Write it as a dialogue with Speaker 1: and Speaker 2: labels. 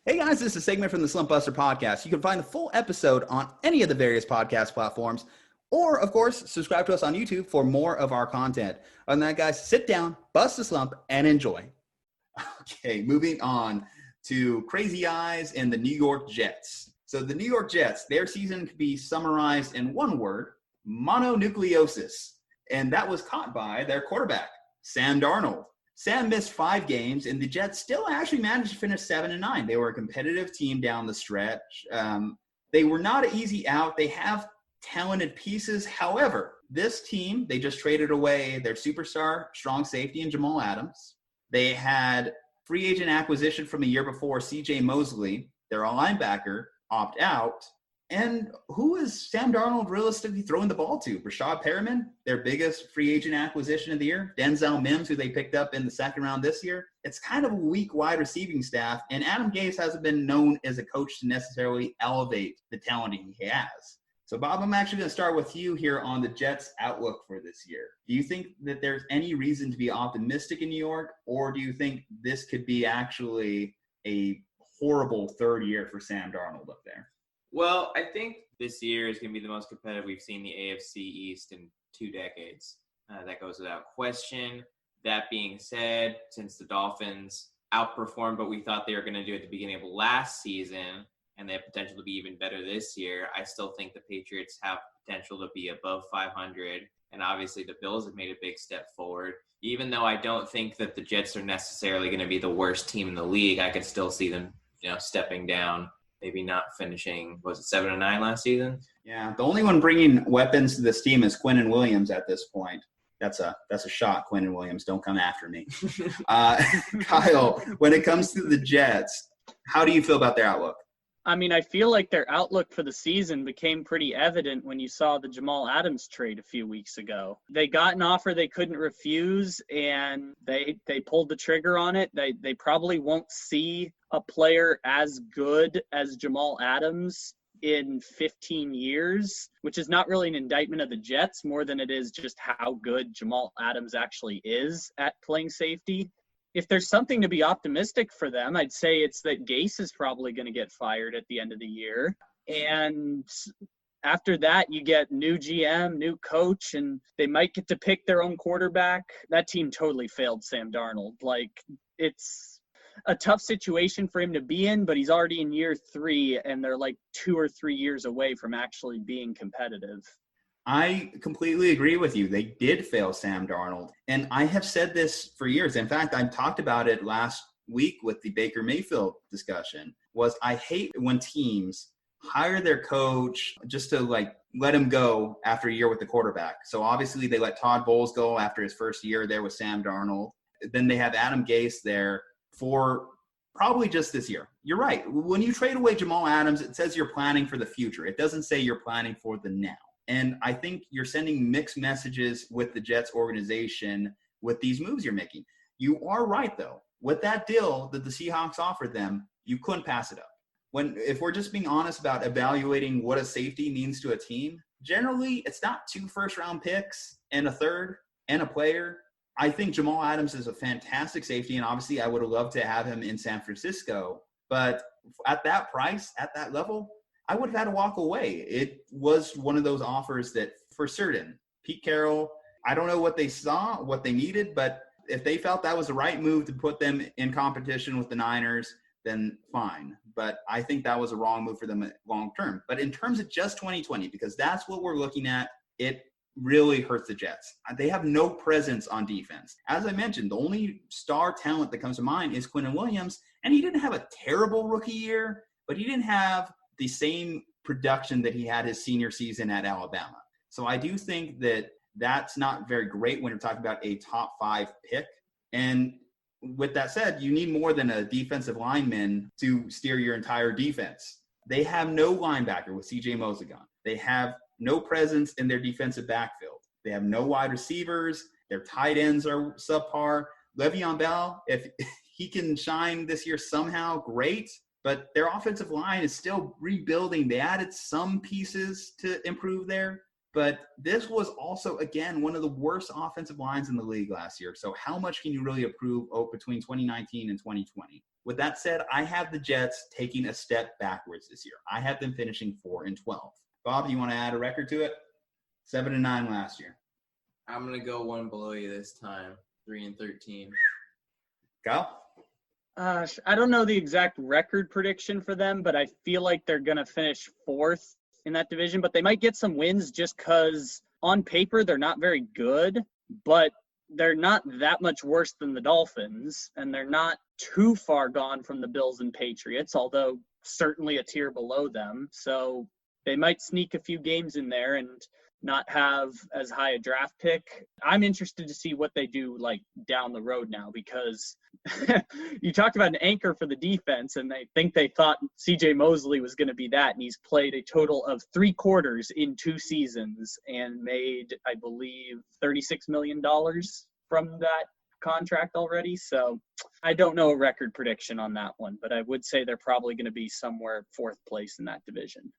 Speaker 1: Hey guys, this is a segment from the Slumpbuster Podcast. You can find the full episode on any of the various podcast platforms, or of course, subscribe to us on YouTube for more of our content. Other than that, guys, sit down, bust a slump, and enjoy. Okay, moving on to Crazy Eyes and the New York Jets. So the New York Jets, their season could be summarized in one word: mononucleosis. And that was caught by their quarterback, Sam Darnold. Sam missed 5 games, and the Jets still actually managed to finish 7-9. They were a competitive team down the stretch. They were not an easy out. They have talented pieces. However, this team, they just traded away their superstar, strong safety, in Jamal Adams. They had free agent acquisition from the year before, C.J. Mosley, their linebacker, opt out. And who is Sam Darnold realistically throwing the ball to? Rashad Perriman, their biggest free agent acquisition of the year. Denzel Mims, who they picked up in the second round this year. It's kind of a weak wide receiving staff. And Adam Gase hasn't been known as a coach to necessarily elevate the talent he has. So, Bob, I'm actually going to start with you here on the Jets' outlook for this year. Do you think that there's any reason to be optimistic in New York, or do you think this could be actually a horrible third year for Sam Darnold up there?
Speaker 2: Well, I think this year is going to be the most competitive we've seen the AFC East in 2 decades. That goes without question. That being said, since the Dolphins outperformed what we thought they were going to do at the beginning of last season, and they have potential to be even better this year, I still think the Patriots have potential to be above 500. And obviously the Bills have made a big step forward. Even though I don't think that the Jets are necessarily going to be the worst team in the league, I could still see them, stepping down. Maybe not finishing, was it 7-9 last season?
Speaker 1: Yeah, the only one bringing weapons to this team is Quinnen Williams at this point. That's a shot, Quinnen Williams. Don't come after me. Kyle, when it comes to the Jets, how do you feel about their outlook?
Speaker 3: I mean, I feel like their outlook for the season became pretty evident when you saw the Jamal Adams trade a few weeks ago. They got an offer they couldn't refuse, and they pulled the trigger on it. They probably won't see a player as good as Jamal Adams in 15 years, which is not really an indictment of the Jets more than it is just how good Jamal Adams actually is at playing safety. If there's something to be optimistic for them, I'd say it's that Gase is probably going to get fired at the end of the year. And after that, you get new GM, new coach, and they might get to pick their own quarterback. That team totally failed Sam Darnold. It's a tough situation for him to be in, but he's already in year 3, and they're 2 or 3 years away from actually being competitive.
Speaker 1: I completely agree with you. They did fail Sam Darnold. And I have said this for years. In fact, I talked about it last week with the Baker Mayfield discussion, was I hate when teams hire their coach just to let him go after a year with the quarterback. So obviously they let Todd Bowles go after his first year there with Sam Darnold. Then they have Adam Gase there for probably just this year. You're right. When you trade away Jamal Adams, it says you're planning for the future. It doesn't say you're planning for the now. And I think you're sending mixed messages with the Jets organization with these moves you're making. You are right, though. With that deal that the Seahawks offered them, you couldn't pass it up. If we're just being honest about evaluating what a safety means to a team, generally it's not 2 first-round picks and a third and a player. I think Jamal Adams is a fantastic safety, and obviously I would have loved to have him in San Francisco. But at that price, at that level, I would have had to walk away. It was one of those offers that, for certain, Pete Carroll, I don't know what they saw, what they needed, but if they felt that was the right move to put them in competition with the Niners, then fine. But I think that was a wrong move for them long term. But in terms of just 2020, because that's what we're looking at, it really hurts the Jets. They have no presence on defense. As I mentioned, the only star talent that comes to mind is Quinnen Williams, and he didn't have a terrible rookie year, but he didn't have the same production that he had his senior season at Alabama. So I do think that that's not very great when you're talking about a top 5 pick. And with that said, you need more than a defensive lineman to steer your entire defense. They have no linebacker with C.J. Mosley gone. They have no presence in their defensive backfield. They have no wide receivers. Their tight ends are subpar. Le'Veon Bell, if he can shine this year somehow, great. But their offensive line is still rebuilding. They added some pieces to improve there. But this was also, again, one of the worst offensive lines in the league last year. So how much can you really improve between 2019 and 2020? With that said, I have the Jets taking a step backwards this year. I have them finishing 4-12. Bob, you want to add a record to it? 7-9 last year.
Speaker 2: I'm going to go one below you this time, 3-13.
Speaker 1: Go.
Speaker 3: I don't know the exact record prediction for them, but I feel like they're going to finish 4th in that division. But they might get some wins just because on paper they're not very good, but they're not that much worse than the Dolphins, and they're not too far gone from the Bills and Patriots, although certainly a tier below them. So they might sneak a few games in there and not have as high a draft pick. I'm interested to see what they do like down the road now, because you talked about an anchor for the defense, and I think they thought CJ Mosley was going to be that, and he's played a total of 3 quarters in 2 seasons and made, I believe, $36 million from that contract already. So I don't know a record prediction on that one, but I would say they're probably going to be somewhere 4th place in that division.